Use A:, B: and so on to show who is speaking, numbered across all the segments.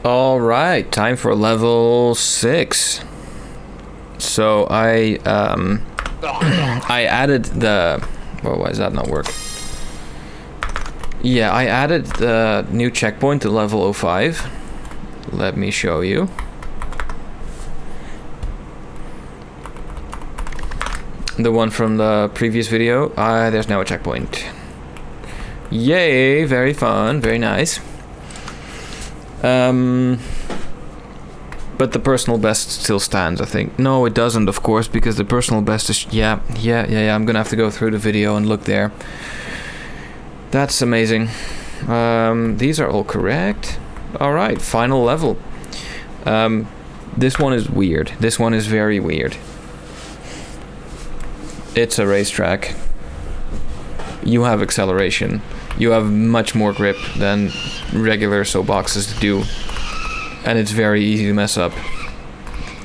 A: All right, time for level 6. So I I added the. Well, why does that not work? Yeah, I added the new checkpoint to level 05. Let me show you. The one from the previous video. There's now a checkpoint. Yay, very fun, very nice. But the personal best still stands, I think. No, it doesn't, of course, because the personal best is... Yeah, I'm gonna have to go through the video and look there. That's amazing. These are all correct. Alright, final level. This one is weird. This one is very weird. It's a racetrack. You have acceleration. You have much more grip than regular soapboxes do. And it's very easy to mess up.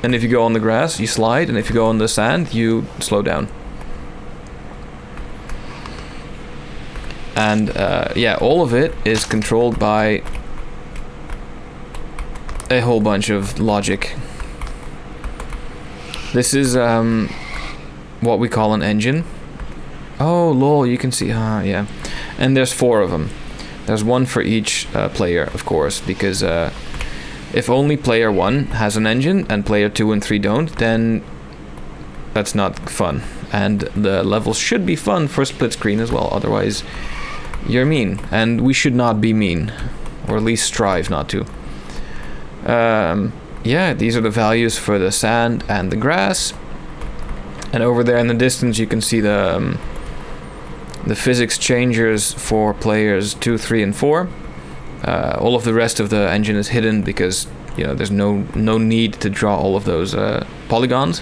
A: And if you go on the grass, you slide, and if you go on the sand, you slow down. And yeah, all of it is controlled by a whole bunch of logic. This is what we call an engine. Oh lol, you can see, yeah. And there's 4 of them. There's one for each player, of course, because if only player 1 has an engine and player 2 and 3 don't, then that's not fun. And the levels should be fun for split screen as well, otherwise you're mean. And we should not be mean, or at least strive not to. Yeah, these are the values for the sand and the grass. And over there in the distance you can see the physics changers for players 2, 3, and 4. All of the rest of the engine is hidden because, you know, there's no need to draw all of those polygons.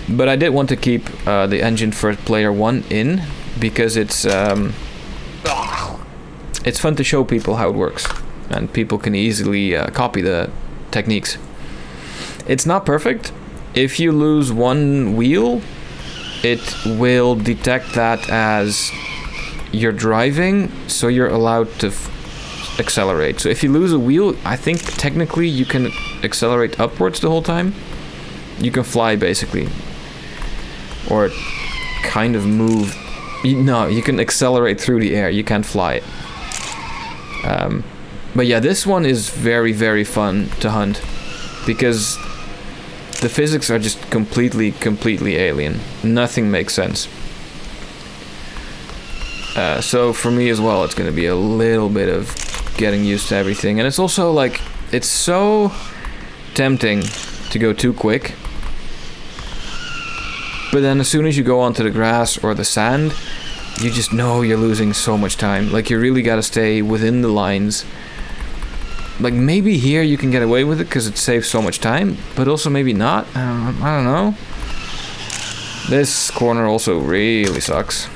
A: But I did want to keep the engine for player 1 in because it's fun to show people how it works, and people can easily copy the techniques. It's not perfect. If you lose one wheel, it will detect that as you're driving, so you're allowed to accelerate. So if you lose a wheel, I think technically you can accelerate upwards the whole time. You can fly basically, or kind of move. No, you can accelerate through the air. You can't fly it. But yeah, this one is very, very fun to hunt because the physics are just completely alien. Nothing makes sense. So for me as well, it's going to be a little bit of getting used to everything. And it's also like, it's so tempting to go too quick. But then as soon as you go onto the grass or the sand, you just know you're losing so much time. Like, you really got to stay within the lines. Like, maybe here you can get away with it because it saves so much time, but also maybe not. I don't know. This corner also really sucks.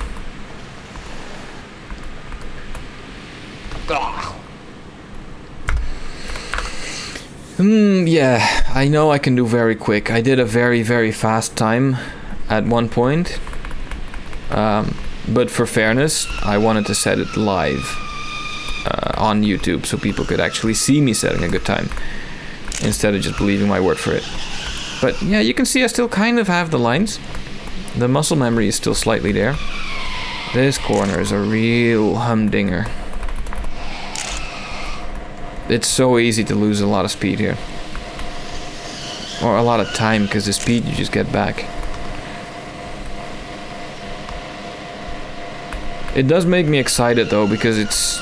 A: Yeah, I know I can do very quick. I did a very, very fast time at one point. But for fairness, I wanted to set it live on YouTube so people could actually see me setting a good time instead of just believing my word for it. But yeah, you can see I still kind of have the lines. The muscle memory is still slightly there. This corner is a real humdinger. It's so easy to lose a lot of speed here. Or a lot of time, because the speed you just get back. It does make me excited though, because it's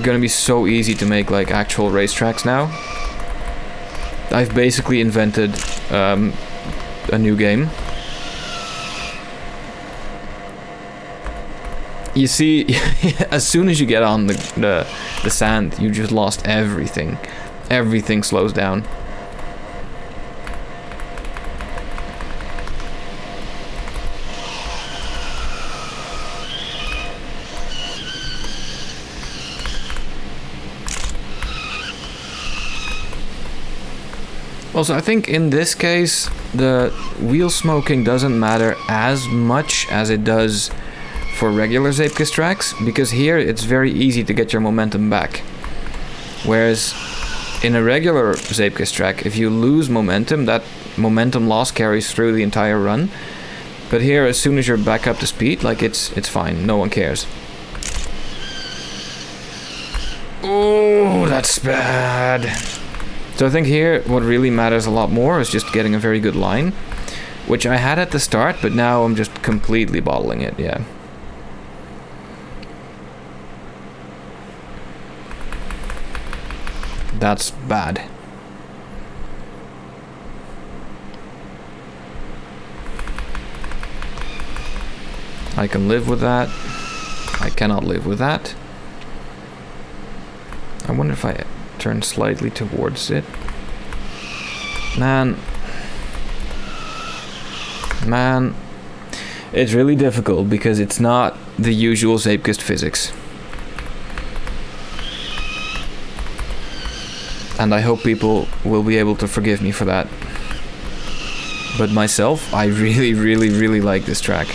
A: gonna be so easy to make like actual racetracks now. I've basically invented a new game. You see, as soon as you get on the sand, you just lost everything. Everything slows down. Also, I think in this case, the wheel smoking doesn't matter as much as it does for regular Zeepkist tracks, because here it's very easy to get your momentum back. Whereas in a regular Zeepkist track, if you lose momentum, that momentum loss carries through the entire run. But here, as soon as you're back up to speed, like it's fine. No one cares. Oh, that's bad. So I think here, what really matters a lot more is just getting a very good line, which I had at the start, but now I'm just completely bottling it. Yeah. That's bad. I can live with that. I cannot live with that. I wonder if I turn slightly towards it. Man. It's really difficult because it's not the usual Zeepkist physics. And I hope people will be able to forgive me for that. But myself, I really like this track.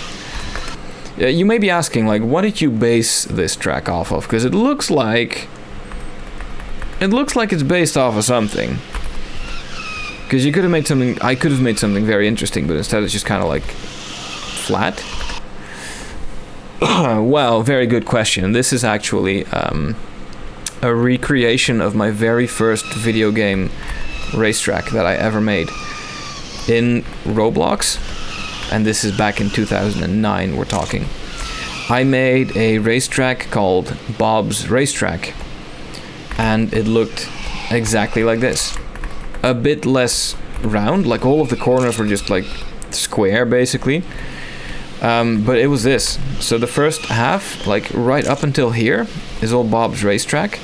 A: You may be asking, like, what did you base this track off of? Because it looks like it's based off of something. Because you could have made something, I could have made something very interesting, but instead it's just kind of like flat. Well, very good question. This is actually a recreation of my very first video game racetrack that I ever made in Roblox, and this is back in 2009 we're talking. I made a racetrack called Bob's Racetrack, and it looked exactly like this. A bit less round, like all of the corners were just like square basically, but it was this. So the first half, like right up until here, is all Bob's Racetrack,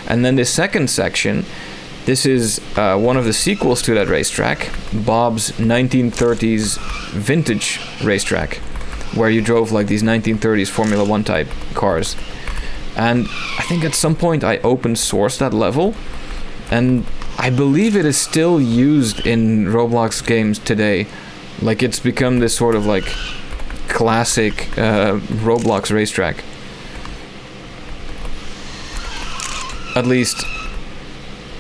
A: and then the second section, this is one of the sequels to that racetrack, Bob's 1930s vintage racetrack, where you drove like these 1930s Formula 1 type cars. And I think at some point I open sourced that level, and I believe it is still used in Roblox games today. Like, it's become this sort of like classic Roblox racetrack. At least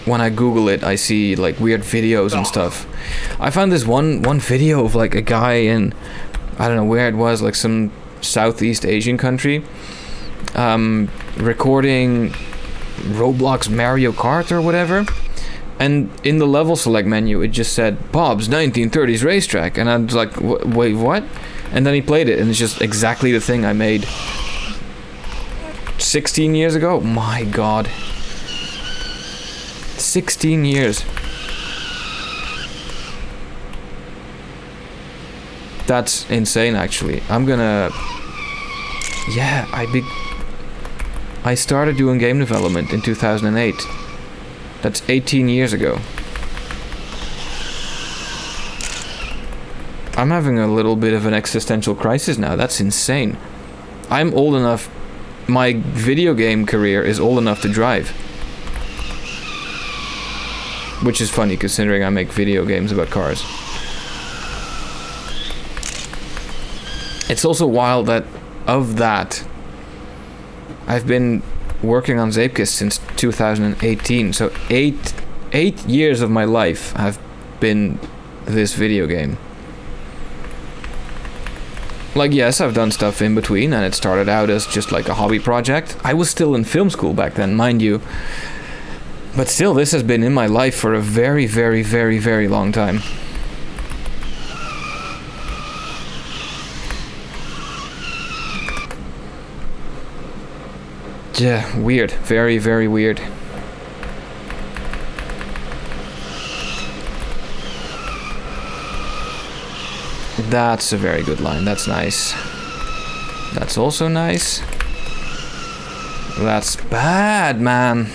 A: when I Google it, I see like weird videos and stuff. I found this one video of like a guy in, I don't know where it was, like some Southeast Asian country, recording Roblox Mario Kart or whatever. And in the level select menu, it just said Bob's 1930s racetrack, and I was like, wait, what? And then he played it, and it's just exactly the thing I made 16 years ago. My God. 16 years. That's insane, actually. I'm gonna... Yeah, I started doing game development in 2008. That's 18 years ago. I'm having a little bit of an existential crisis now. That's insane. I'm old enough... My video game career is old enough to drive. Which is funny, considering I make video games about cars. It's also wild that, of that, I've been working on Zeepkist since 2018. So eight years of my life have been this video game. Like, yes, I've done stuff in between, and it started out as just like a hobby project. I was still in film school back then, mind you. But still, this has been in my life for a very, very, very, very long time. Yeah, weird. Very, very weird. That's a very good line. That's nice. That's also nice. That's bad, man.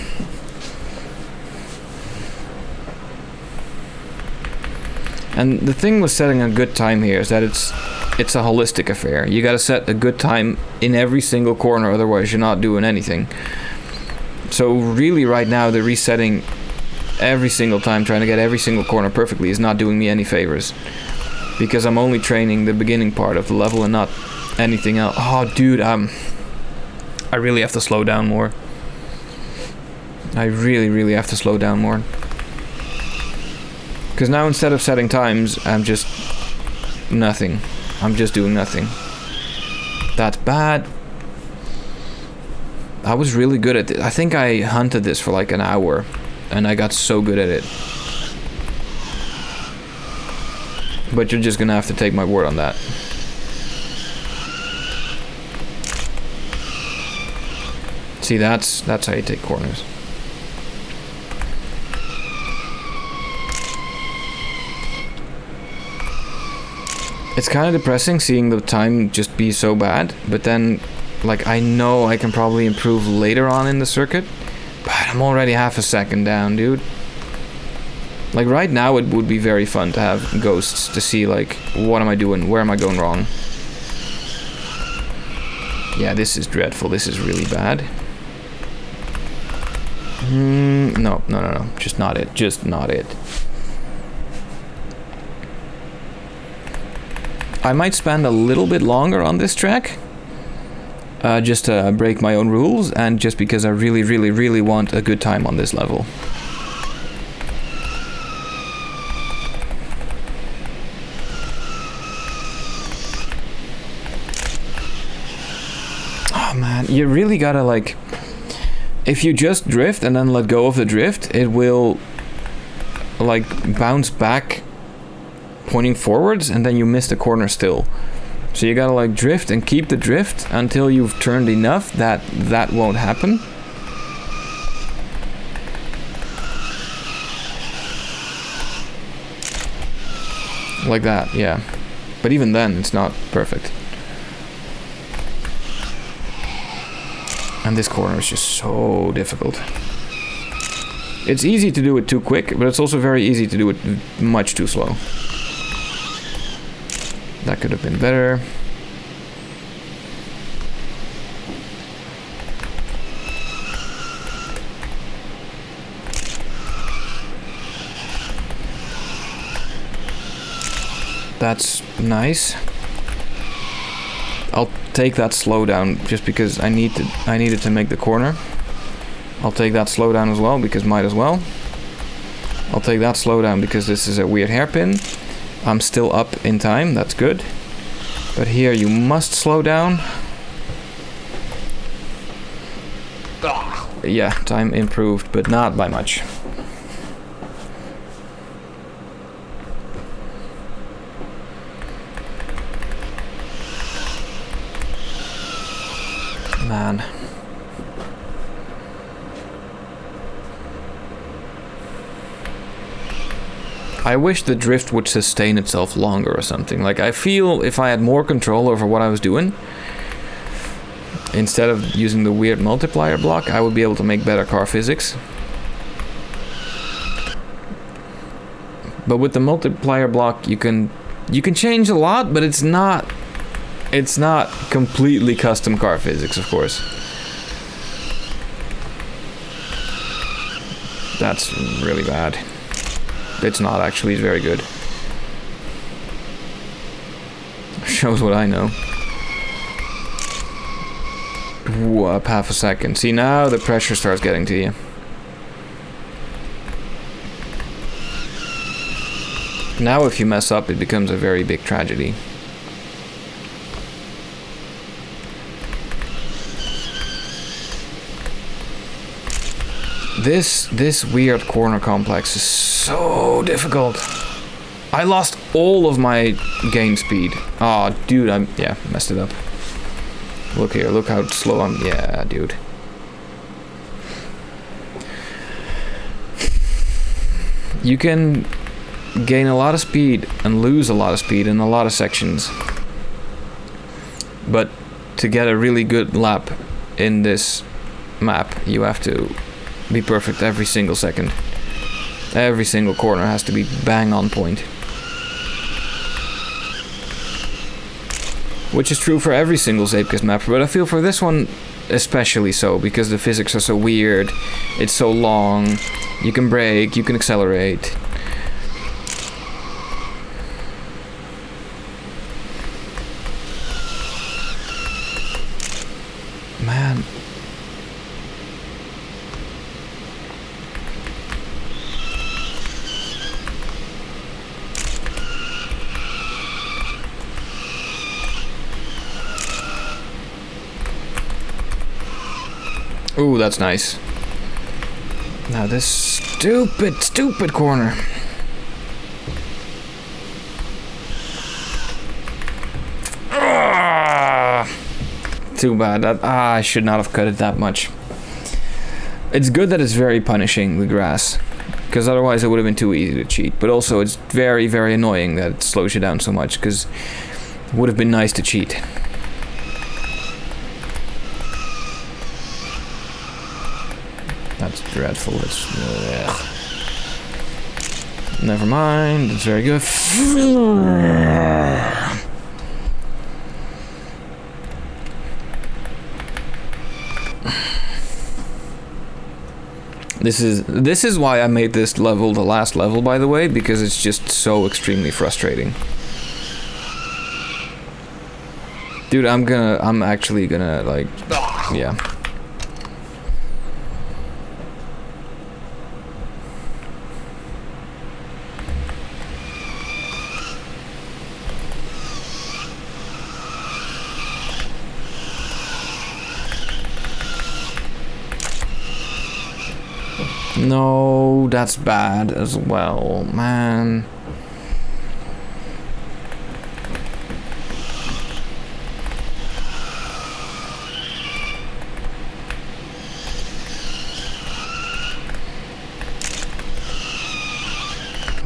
A: And the thing with setting a good time here is that it's a holistic affair. You gotta set a good time in every single corner, otherwise you're not doing anything. So really right now, the resetting every single time, trying to get every single corner perfectly, is not doing me any favors. Because I'm only training the beginning part of the level and not anything else. Oh, dude, I really have to slow down more. I really have to slow down more. Because now instead of setting times, I'm just nothing. I'm just doing nothing. That's bad. I was really good at it. I think I hunted this for like an hour and I got so good at it. But you're just gonna have to take my word on that. See, that's how you take corners. It's kind of depressing seeing the time just be so bad, but then, like, I know I can probably improve later on in the circuit, but I'm already half a second down, dude. Like, right now it would be very fun to have ghosts to see, like, what am I doing? Where am I going wrong? Yeah, this is dreadful. This is really bad. No. Just not it. Just not it. I might spend a little bit longer on this track. Just to break my own rules, and just because I really want a good time on this level. Oh man, you really gotta, like, if you just drift and then let go of the drift, it will like bounce back pointing forwards, and then you miss the corner still. So you gotta like drift and keep the drift until you've turned enough that that won't happen. Like that, yeah. But even then, it's not perfect. And this corner is just so difficult. It's easy to do it too quick, but it's also very easy to do it much too slow. That could have been better. That's nice. I'll take that slowdown just because I needed to make the corner. I'll take that slowdown as well because might as well. I'll take that slowdown because this is a weird hairpin. I'm still up in time, that's good. But here you must slow down. Yeah, time improved, but not by much. Man. I wish the drift would sustain itself longer or something. Like, I feel if I had more control over what I was doing, instead of using the weird multiplier block, I would be able to make better car physics. But with the multiplier block, you can change a lot, but it's not completely custom car physics, of course. That's really bad. It's not actually very good. Shows what I know. Ooh, up half a second. See, now the pressure starts getting to you. Now if you mess up, it becomes a very big tragedy. This weird corner complex is so difficult. I lost all of my gain speed. Oh, dude, yeah, messed it up. Look here, look how slow I'm. Yeah, dude. You can gain a lot of speed and lose a lot of speed in a lot of sections. But to get a really good lap in this map, you have to be perfect every single second. Every single corner has to be bang on point. Which is true for every single Zeepkist map, but I feel for this one especially so, because the physics are so weird, it's so long, you can brake, you can accelerate. Man. Ooh, that's nice. Now this stupid corner. Too bad. I should not have cut it that much. It's good that it's very punishing, the grass. Because otherwise it would have been too easy to cheat. But also it's very, very annoying that it slows you down so much. Because it would have been nice to cheat. That's dreadful. It's... never mind. It's very good. This is why I made this level the last level, by the way, because it's just so extremely frustrating. Dude, I'm actually gonna, like, yeah. No, that's bad as well, man.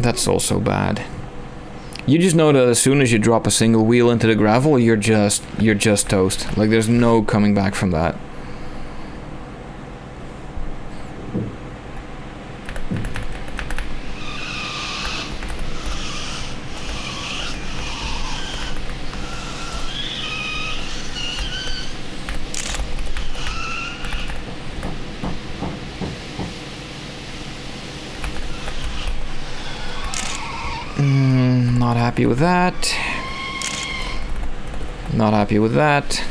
A: That's also bad. You just know that as soon as you drop a single wheel into the gravel, you're just toast. Like, there's no coming back from that. Not happy with that. Not happy with that.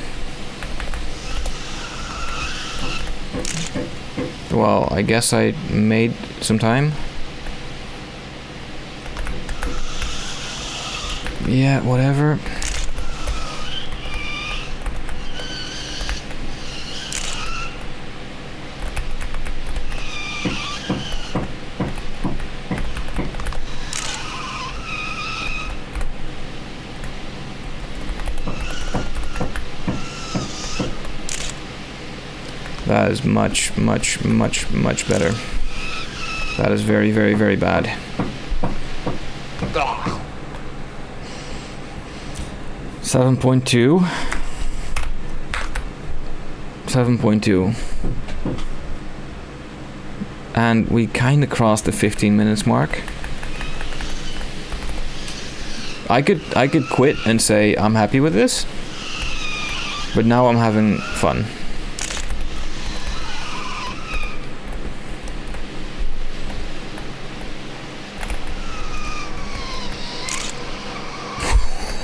A: Well, I guess I made some time. Yeah, whatever. That is much better. That is very, very, very bad. 7.2. 7.2. And we kind of crossed the 15 minutes mark. I could quit and say I'm happy with this, but now I'm having fun.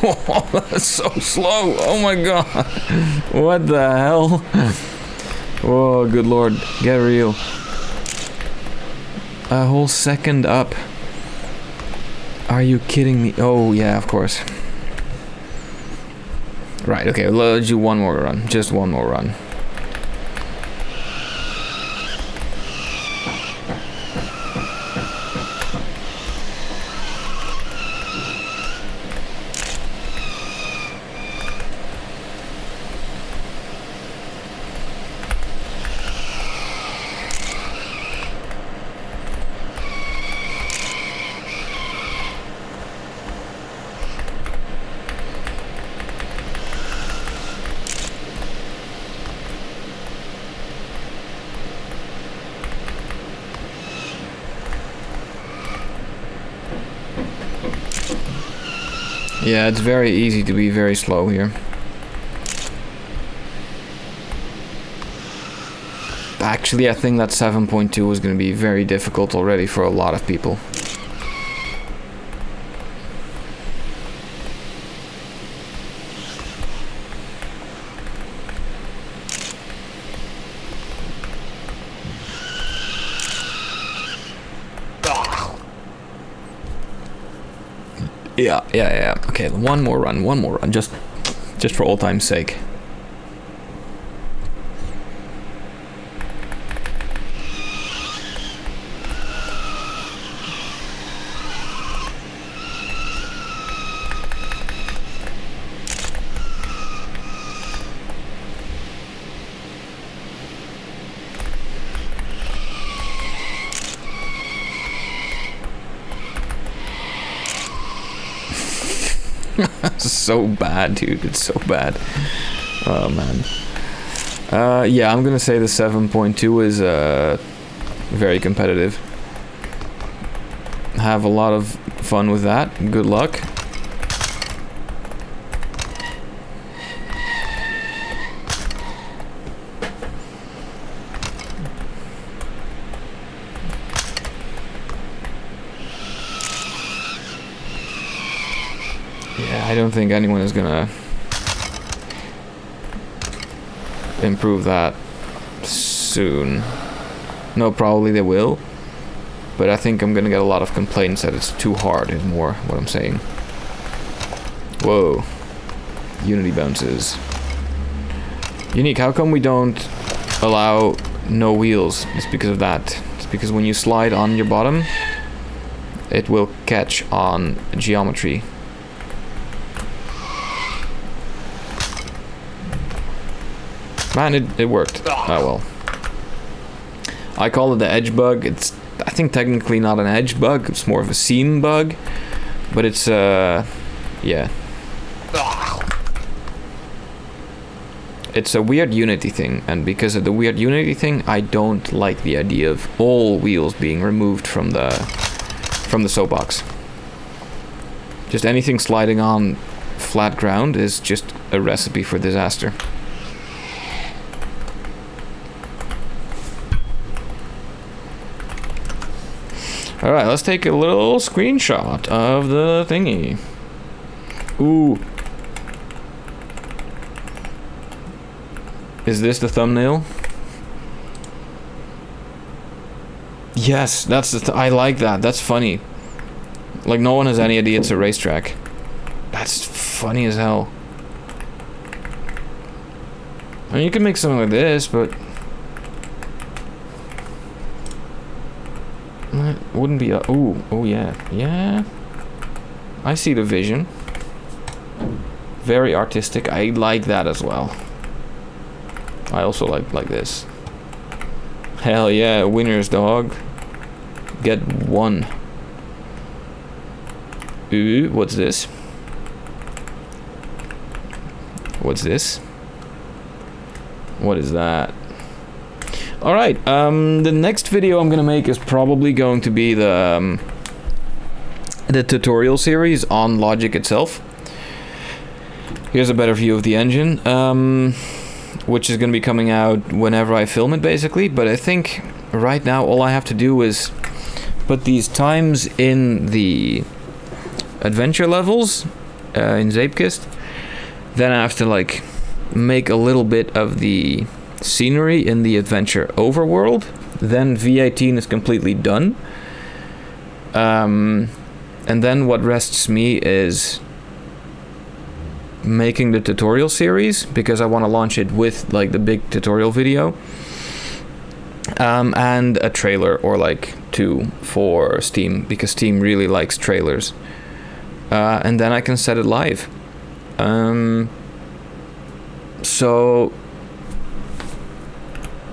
A: Oh, that's so slow. Oh my god. What the hell? Oh, good lord. Get real. A whole second up. Are you kidding me? Oh, yeah, of course. Right, okay, let's do one more run. Just one more run. Yeah, it's very easy to be very slow here. Actually, I think that 7.2 is going to be very difficult already for a lot of people. Yeah. Okay, one more run, just for old time's sake. So bad, dude. It's so bad. Oh, man. Yeah, I'm gonna say the 7.2 is very competitive. Have a lot of fun with that. Good luck. Yeah, I don't think anyone is gonna improve that soon. No, probably they will. But I think I'm gonna get a lot of complaints that it's too hard, is more what I'm saying. Whoa. Unity bounces. Unique, how come we don't allow no wheels? It's because of that. It's because when you slide on your bottom, it will catch on geometry. Man, it worked. Oh well. I call it the edge bug. It's, I think, technically not an edge bug. It's more of a seam bug. But it's, yeah. It's a weird Unity thing. And because of the weird Unity thing, I don't like the idea of all wheels being removed from the soapbox. Just anything sliding on flat ground is just a recipe for disaster. Alright, let's take a little screenshot of the thingy. Ooh. Is this the thumbnail? Yes, that's the I like that. That's funny. Like, no one has any idea it's a racetrack. That's funny as hell. I mean, you can make something like this, but it wouldn't be a... Ooh, oh yeah. Yeah. I see the vision. Very artistic. I like that as well. I also like this. Hell yeah, winners, dog. Get one. Ooh, what's this? What's this? What is that? Alright, the next video I'm gonna make is probably going to be the tutorial series on Logic itself. Here's a better view of the engine, which is gonna be coming out whenever I film it, basically. But I think right now all I have to do is put these times in the adventure levels in Zeepkist. Then I have to, like, make a little bit of the scenery in the adventure overworld. Then v18 is completely done. And then what rests me is making the tutorial series, because I want to launch it with, like, the big tutorial video. And a trailer or like 2 for Steam, because Steam really likes trailers. And then I can set it live. So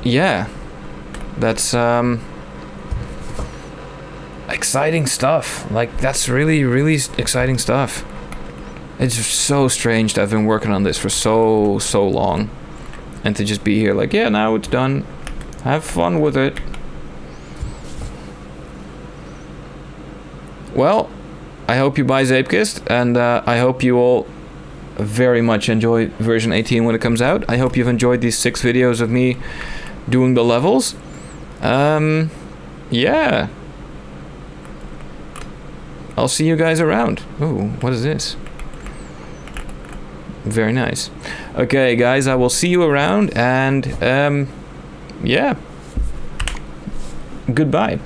A: yeah, that's exciting stuff. Like, that's really, really exciting stuff. It's so strange that I've been working on this for so long, and to just be here like, yeah, now it's done. Have fun with it. Well, I hope you buy Zeepkist, and I hope you all very much enjoy version 18 when it comes out. I hope you've enjoyed these 6 videos of me doing the levels. Yeah. I'll see you guys around. Ooh, what is this? Very nice. Okay, guys, I will see you around, and yeah. Goodbye.